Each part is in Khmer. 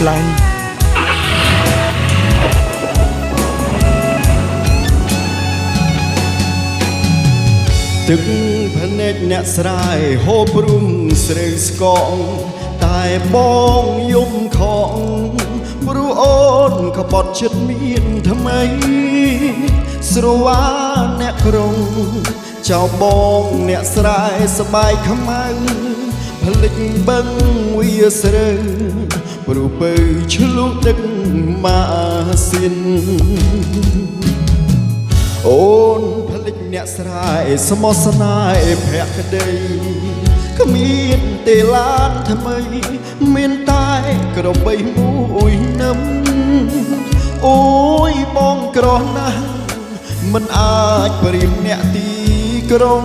ឆ្លាញ់ទឹកភ្នែកអ្នកស្រែហូបរុំស្រីស្កងតែបងយំខងព្រោះអូនក៏បត់ចិត្តមានថ្មីស្រវាអ្នកក្រុងចៅបងអ្នកស្រែស្បែកខ្មៅផ្លិចបឹងវាស្រើព្រោះពើឆ្លុះទឹកម៉ាស៊ីនអូនផ្លិចអ្នកស្រែស្មោះស្នេហ៍ភក្តីគ្មានទេឡានថ្មីមានតែក្របីមួយនឹមអូយបងក្រណាស់មិនអាចប្រៀបអ្នកទីក្រុង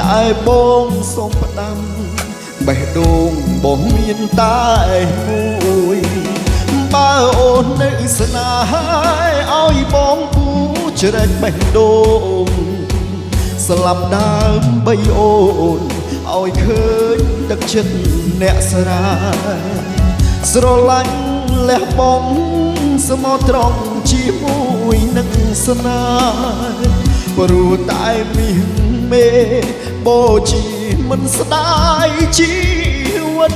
តែបងសូមផ្ដាំបេះដូងបងមានតែមួយបើអូននៅស្នេហ៍ឲ្យបងពូជ្រែកបេះដូងស្លាប់ដើមបីអូនឲ្យឃើញទឹកចិត្តអ្នកស្រែស្រឡាញ់លះបង់ស្មោះត្រង់ជាមួយនឹងស្នេហ៍ព្រោះតែមានមេបូជាមិនស្ដាយជីវិត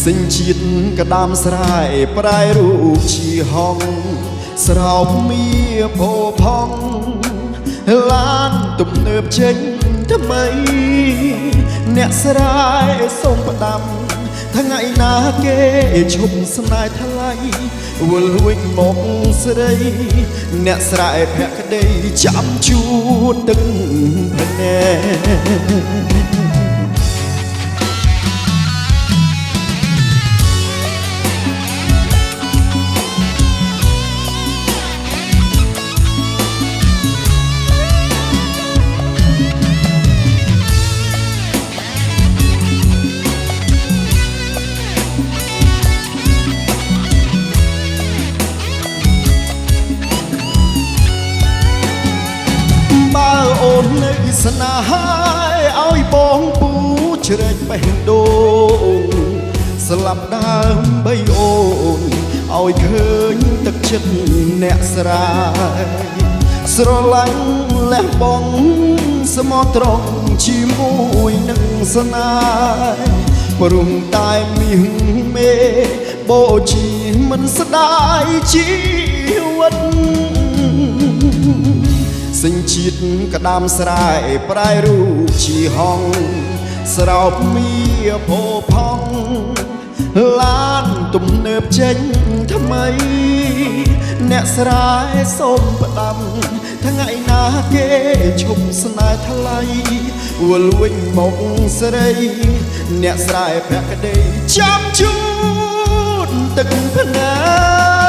សិញជាតិក្តាមស្រែប្រែរូបជាហងស្រោបមៀផោផងឡានទំនើបចេញថ្មីអ្នកស្រែសូមផ្ដាំថ្ងៃណាគេឈប់ស្នេហ៍ថ្លៃវិលវិញមកស្រីអ្នកស្រែភក្តីចាំជួតទឹកភ្នែកបើអូននៅស្នេហ៍ឲ្យបងពូជ្រែកបេះដូងស្លាប់ដើមបីអូនឲ្យឃើញទឹកចិត្តអ្នកស្រែស្រឡាញ់លះបង់ស្មោះត្រង់ជាមួយនឹងស្នេហ៍ព្រមតែមានមេបូជាមិនស្ដាយជីវិតសិញជាតិក្តាមស្រែប្រែរូបជាហងស្រោបមៀផោផងឡានទំនើបចេញថ្មីអ្នកស្រែសូមផ្ដាំថ្ងៃណាគេឈប់ស្នេហ៍ថ្លៃវិលវិញមកស្រីអ្នកស្រែភក្តីចាំជួតទឹកភ្នែក